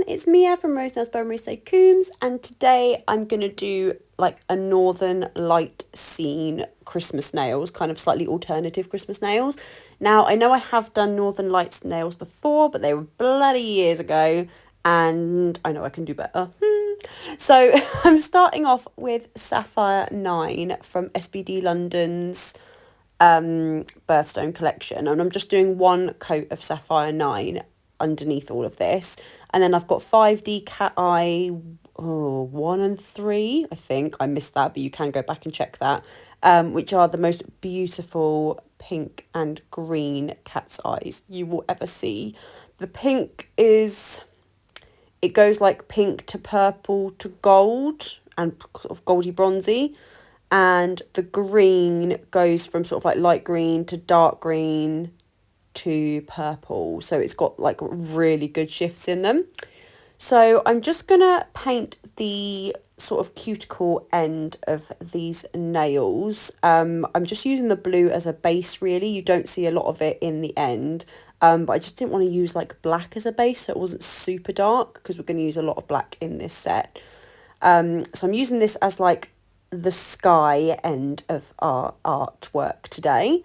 it's Mia from Rose Nails by Marissa Coombs, and today I'm going to do like a Northern Light scene Christmas nails, kind of slightly alternative Christmas nails. Now, I know I have done Northern Lights nails before, but they were bloody years ago, and I know I can do better. So I'm starting off with Sapphire 9 from Sbd London's birthstone collection, and I'm just doing one coat of Sapphire 9 underneath all of this, and then I've got 5D Cat Eye 1 and 3, I think I missed that, but you can go back and check that, which are the most beautiful pink and green cat's eyes you will ever see. The pink is, it goes like pink to purple to gold and sort of goldy bronzy, and the green goes from sort of like light green to dark green to purple, so it's got like really good shifts in them. So I'm just gonna paint the sort of cuticle end of these nails. I'm just using the blue as a base, really. You don't see a lot of it in the end, but I just didn't want to use like black as a base, so it wasn't super dark, because we're going to use a lot of black in this set. So I'm using this as like the sky end of our artwork today.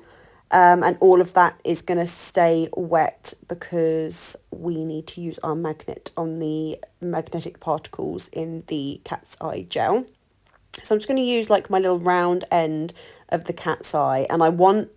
And all of that is going to stay wet because we need to use our magnet on the magnetic particles in the cat's eye gel. So I'm just going to use like my little round end of the cat's eye, and I want,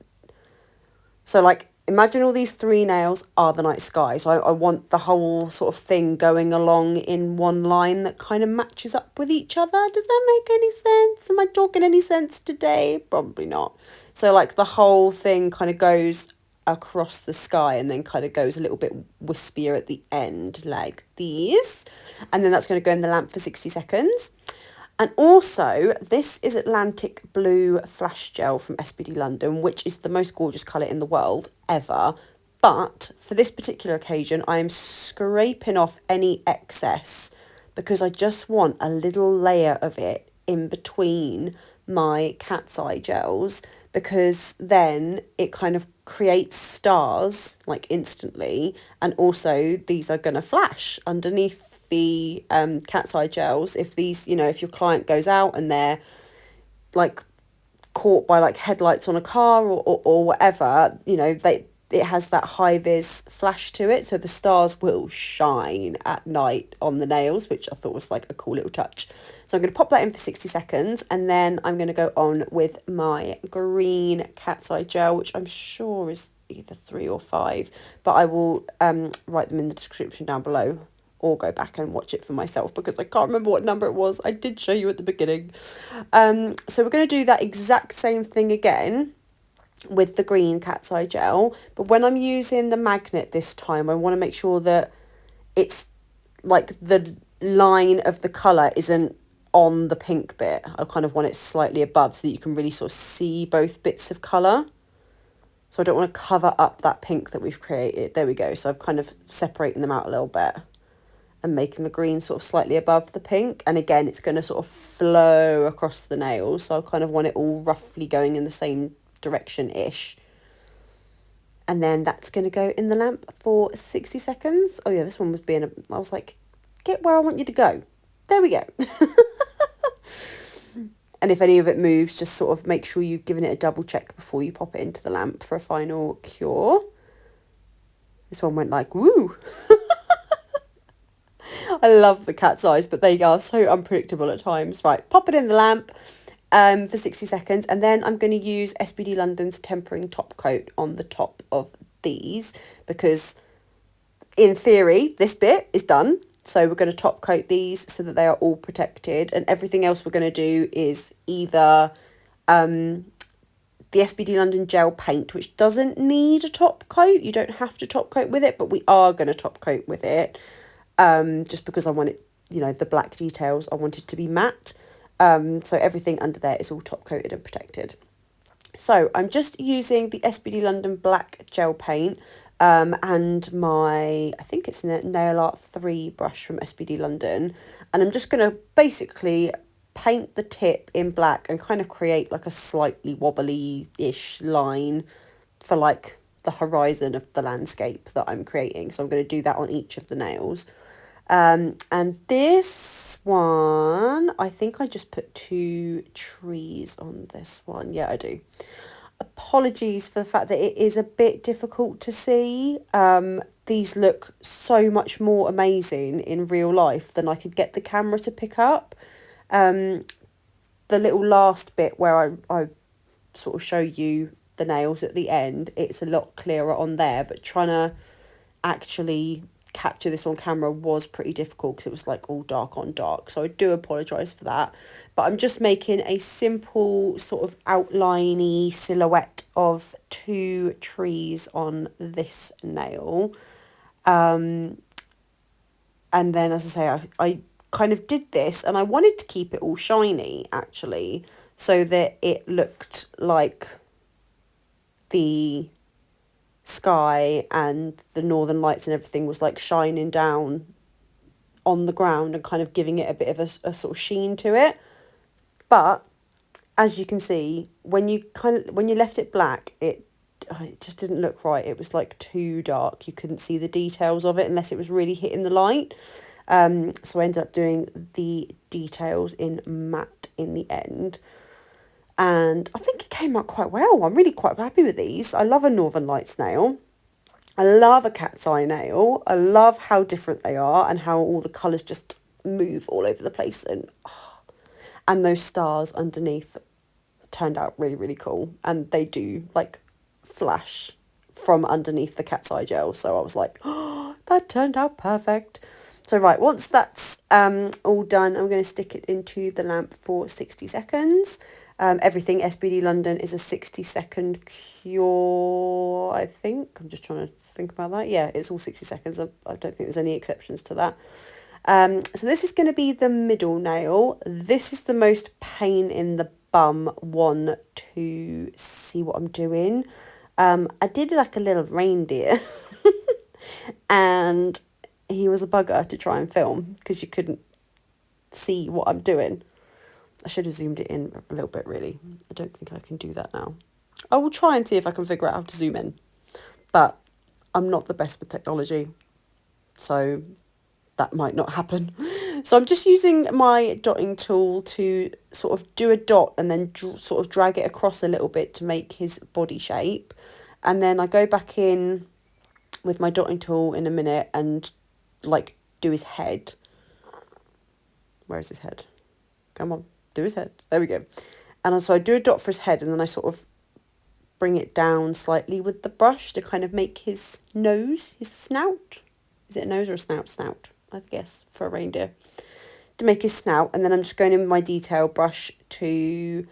so like imagine all these three nails are the night sky. So I want the whole sort of thing going along in one line that kind of matches up with each other. Does that make any sense? Am I talking any sense today? Probably not. So like the whole thing kind of goes across the sky and then kind of goes a little bit wispier at the end like these. And then that's going to go in the lamp for 60 seconds. And also, this is Atlantic Blue Flash Gel from Sbd London, which is the most gorgeous colour in the world ever. But for this particular occasion, I am scraping off any excess because I just want a little layer of it in between my cat's eye gels, because then it kind of creates stars like instantly, and also these are going to flash underneath the cat's eye gels. If these, you know, if your client goes out and they're like caught by like headlights on a car or whatever, you know, it has that high vis flash to it, so the stars will shine at night on the nails, which I thought was like a cool little touch. So I'm going to pop that in for 60 seconds, and then I'm going to go on with my green cat's eye gel, which I'm sure is either 3 or 5, but I will write them in the description down below, or go back and watch it for myself because I can't remember what number it was. I did show you at the beginning. So we're going to do that exact same thing again with the green cat's eye gel, but when I'm using the magnet this time, I want to make sure that it's like the line of the colour isn't on the pink bit. I kind of want it slightly above so that you can really sort of see both bits of colour. So I don't want to cover up that pink that we've created. There we go. So I've kind of separating them out a little bit and making the green sort of slightly above the pink. And again, it's going to sort of flow across the nails. So I kind of want it all roughly going in the same direction-ish. And then that's going to go in the lamp for 60 seconds. Oh yeah, this one was being, I was like, get where I want you to go. There we go. And if any of it moves, just sort of make sure you've given it a double check before you pop it into the lamp for a final cure. This one went like, woo. I love the cat's eyes, but they are so unpredictable at times. Right, pop it in the lamp for 60 seconds, and then I'm going to use Sbd London's tempering top coat on the top of these, because in theory this bit is done. So we're going to top coat these so that they are all protected, and everything else we're going to do is either the Sbd London gel paint, which doesn't need a top coat. You don't have to top coat with it, but we are going to top coat with it, just because I want it, you know, the black details, I want it to be matte. So everything under there is all top coated and protected. So I'm just using the Sbd London black gel paint and my, I think it's Nail Art 3 brush from Sbd London. And I'm just going to basically paint the tip in black and kind of create like a slightly wobbly-ish line for like the horizon of the landscape that I'm creating. So I'm going to do that on each of the nails. And this one, I think I just put 2 trees on this one. Yeah, I do. Apologies for the fact that it is a bit difficult to see. These look so much more amazing in real life than I could get the camera to pick up. The little last bit where I sort of show you the nails at the end, it's a lot clearer on there, but trying to actually capture this on camera was pretty difficult because it was like all dark on dark, so I do apologise for that. But I'm just making a simple sort of outliney silhouette of 2 trees on this nail. And then, as I say, I kind of did this and I wanted to keep it all shiny actually, so that it looked like the sky and the northern lights and everything was like shining down on the ground and kind of giving it a bit of a sort of sheen to it. But as you can see, when you left it black, it just didn't look right. It was like too dark. You couldn't see the details of it unless it was really hitting the light. So I ended up doing the details in matte in the end. And I think it came out quite well. I'm really quite happy with these. I love a Northern Lights nail. I love a cat's eye nail. I love how different they are and how all the colours just move all over the place. And those stars underneath turned out really, really cool. And they do like flash from underneath the cat's eye gel. So I was like, oh, that turned out perfect. So right, once that's all done, I'm going to stick it into the lamp for 60 seconds. Everything Sbd London is a 60-second cure, I think. I'm just trying to think about that. Yeah, it's all 60 seconds. I don't think there's any exceptions to that. So this is going to be the middle nail. This is the most pain in the bum one to see what I'm doing. I did like a little reindeer and he was a bugger to try and film because you couldn't see what I'm doing. I should have zoomed it in a little bit, really. I don't think I can do that now. I will try and see if I can figure out how to zoom in. But I'm not the best with technology, so that might not happen. So I'm just using my dotting tool to sort of do a dot and then sort of drag it across a little bit to make his body shape. And then I go back in with my dotting tool in a minute and like do his head. Where is his head? Come on. Do his head. There we go. And so I do a dot for his head and then I sort of bring it down slightly with the brush to kind of make his nose, his snout. Is it a nose or a snout? Snout, I guess, for a reindeer. To make his snout. And then I'm just going in with my detail brush to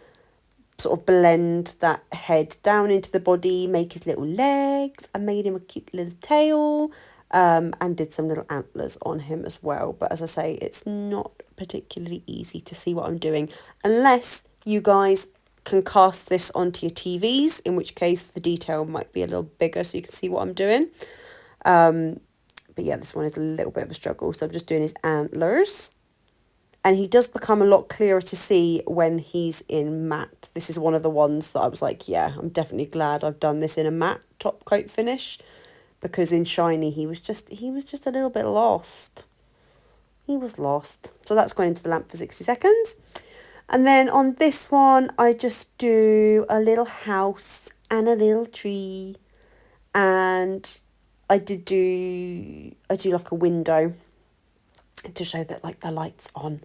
sort of blend that head down into the body, make his little legs. I made him a cute little tail. And did some little antlers on him as well. But as I say, it's not particularly easy to see what I'm doing unless you guys can cast this onto your TVs, in which case the detail might be a little bigger so you can see what I'm doing. But yeah, this one is a little bit of a struggle. So I'm just doing his antlers. And he does become a lot clearer to see when he's in matte. This is one of the ones that I was like, yeah, I'm definitely glad I've done this in a matte top coat finish. Because in shiny, he was just a little bit lost. He was lost. So that's going into the lamp for 60 seconds. And then on this one, I just do a little house and a little tree. And I do like a window to show that like the light's on.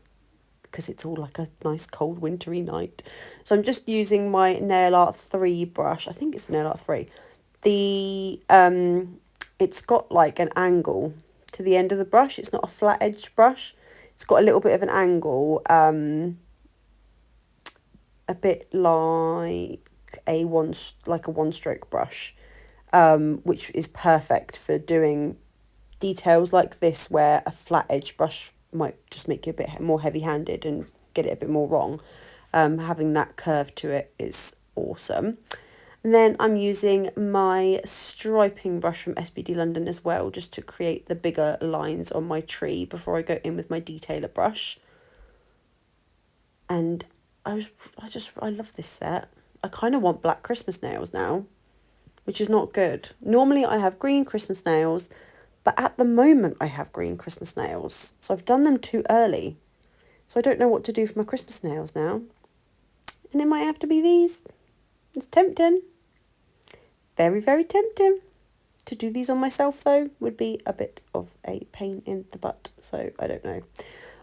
Because it's all like a nice cold wintry night. So I'm just using my Nail Art 3 brush. I think it's the Nail Art 3. It's got like an angle to the end of the brush. It's not a flat edged brush. It's got a little bit of an angle, a bit like a one stroke brush, which is perfect for doing details like this where a flat edge brush might just make you a bit more heavy handed and get it a bit more wrong. Having that curve to it is awesome. And then I'm using my striping brush from Sbd London as well, just to create the bigger lines on my tree before I go in with my detailer brush. And I love this set. I kind of want black Christmas nails now, which is not good. Normally I have green Christmas nails, But at the moment I have green Christmas nails. So I've done them too early. So I don't know what to do for my Christmas nails now. And it might have to be these. It's tempting. Very, very tempting. To do these on myself, though, would be a bit of a pain in the butt. So I don't know.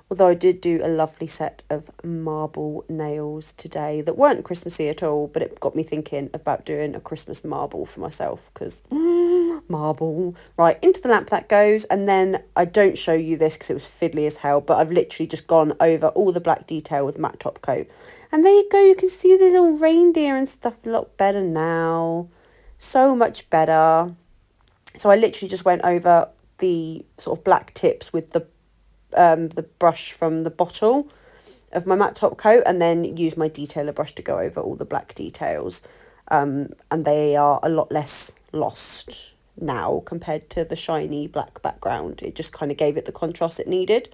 Although I did do a lovely set of marble nails today that weren't Christmassy at all, but it got me thinking about doing a Christmas marble for myself, because marble. Right, into the lamp that goes, and then I don't show you this because it was fiddly as hell, but I've literally just gone over all the black detail with matte top coat. And there you go, you can see the little reindeer and stuff a lot better now. So much better. So I literally just went over the sort of black tips with the brush from the bottle of my matte top coat, and then use my detailer brush to go over all the black details, and they are a lot less lost now compared to the shiny black background. It just kind of gave it the contrast it needed.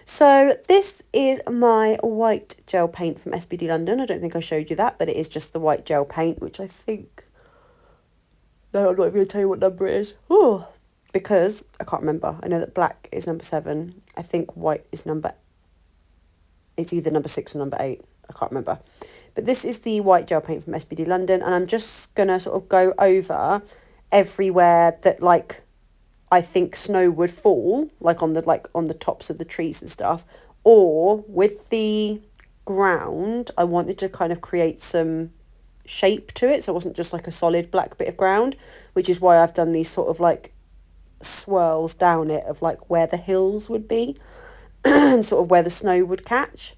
So this is my white gel paint from Sbd London. I don't think I showed you that, but it is just the white gel paint, which I think, no, I'm not even going to tell you what number it is. Oh, because I can't remember. I know that black is number 7. I think white is it's either number 6 or number 8. I can't remember. But this is the white gel paint from Sbd London, and I'm just going to sort of go over everywhere that, like, I think snow would fall, like on the tops of the trees and stuff, or with the ground, I wanted to kind of create some shape to it, so it wasn't just like a solid black bit of ground, which is why I've done these sort of like swirls down it of like where the hills would be and sort of where the snow would catch.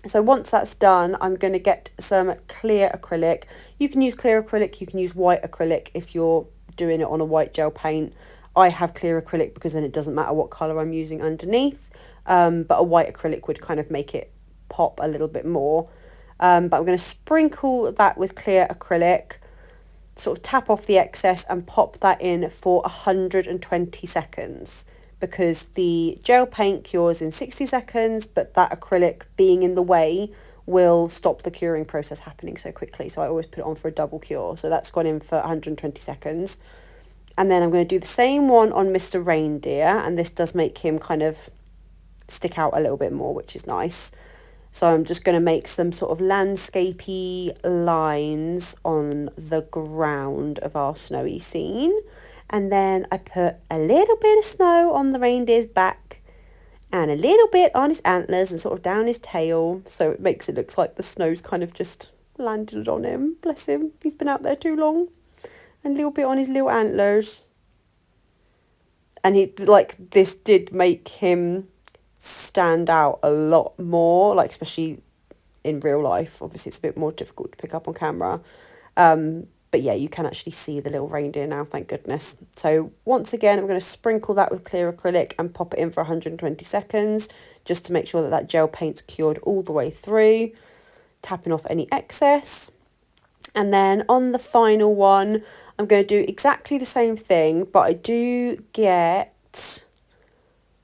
So once that's done, I'm going to get some clear acrylic. You can use clear acrylic, you can use white acrylic if you're doing it on a white gel paint. I have clear acrylic because then it doesn't matter what colour I'm using underneath, but a white acrylic would kind of make it pop a little bit more. But I'm going to sprinkle that with clear acrylic, sort of tap off the excess and pop that in for 120 seconds, because the gel paint cures in 60 seconds, but that acrylic being in the way will stop the curing process happening so quickly. So I always put it on for a double cure. So that's gone in for 120 seconds. And then I'm going to do the same one on Mr. Reindeer, and this does make him kind of stick out a little bit more, which is nice. So I'm just going to make some sort of landscapey lines on the ground of our snowy scene. And then I put a little bit of snow on the reindeer's back and a little bit on his antlers and sort of down his tail. So it makes it look like the snow's kind of just landed on him. Bless him. He's been out there too long. And a little bit on his little antlers. And this did make him stand out a lot more, like especially in real life. Obviously it's a bit more difficult to pick up on camera, but yeah, you can actually see the little reindeer now, thank goodness. So once again, I'm going to sprinkle that with clear acrylic and pop it in for 120 seconds just to make sure that gel paint's cured all the way through, tapping off any excess. And then on the final one, I'm going to do exactly the same thing, but I do get,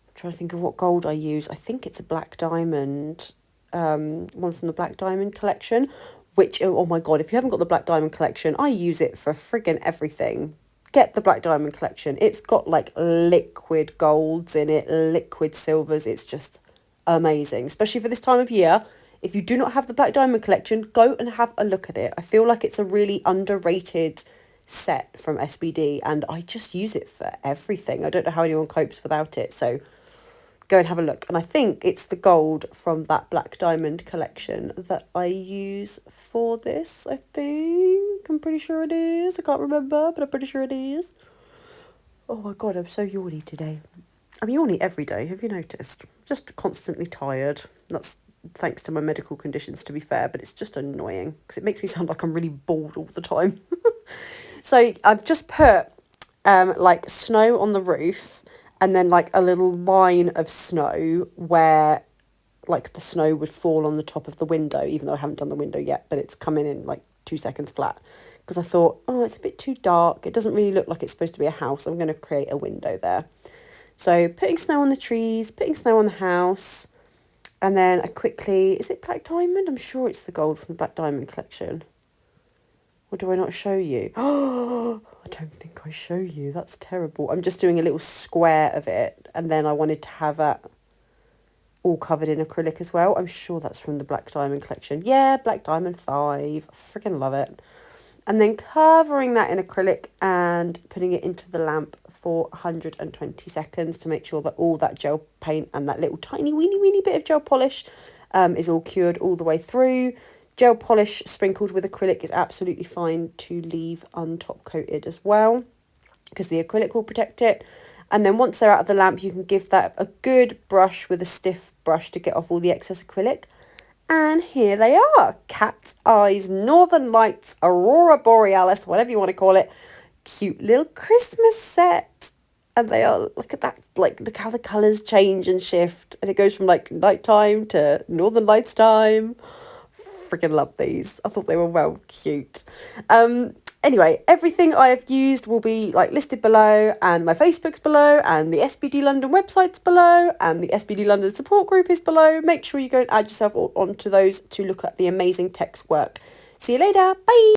I'm trying to think of what gold I use. I think it's a black diamond, one from the Black Diamond collection, which, oh my God, if you haven't got the Black Diamond collection, I use it for friggin' everything. Get the Black Diamond collection. It's got like liquid golds in it, liquid silvers. It's just amazing, especially for this time of year. If you do not have the Black Diamond collection, go and have a look at it. I feel like it's a really underrated set from Sbd, and I just use it for everything. I don't know how anyone copes without it, so go and have a look. And I think it's the gold from that Black Diamond collection that I use for this, I think. I'm pretty sure it is. I can't remember, but I'm pretty sure it is. Oh my God, I'm so yawny today. I'm yawny every day, have you noticed? Just constantly tired. That's thanks to my medical conditions, to be fair, but it's just annoying because it makes me sound like I'm really bored all the time. So I've just put like snow on the roof, and then like a little line of snow where like the snow would fall on the top of the window, even though I haven't done the window yet, but it's coming in like 2 seconds flat, because I thought, oh, it's a bit too dark, it doesn't really look like it's supposed to be a house. I'm going to create a window there. So putting snow on the trees, putting snow on the house. And then I quickly, is it Black Diamond? I'm sure it's the gold from the Black Diamond collection. Or do I not show you? Oh, I don't think I show you. That's terrible. I'm just doing a little square of it. And then I wanted to have it all covered in acrylic as well. I'm sure that's from the Black Diamond collection. Yeah, Black Diamond 5. I freaking love it. And then covering that in acrylic and putting it into the lamp for 120 seconds to make sure that all that gel paint and that little tiny weeny bit of gel polish is all cured all the way through. Gel polish sprinkled with acrylic is absolutely fine to leave untop coated as well, because the acrylic will protect it. And then once they're out of the lamp, you can give that a good brush with a stiff brush to get off all the excess acrylic. And here they are, Cat's Eyes, Northern Lights, Aurora Borealis, whatever you want to call it. Cute little Christmas set. And they are, look at that, like, look how the colours change and shift. And it goes from, like, nighttime to Northern Lights time. Freaking love these. I thought they were well cute. Anyway, everything I have used will be like listed below, and my Facebook's below, and the Sbd London website's below, and the Sbd London support group is below. Make sure you go and add yourself onto those to look at the amazing text work. See you later. Bye.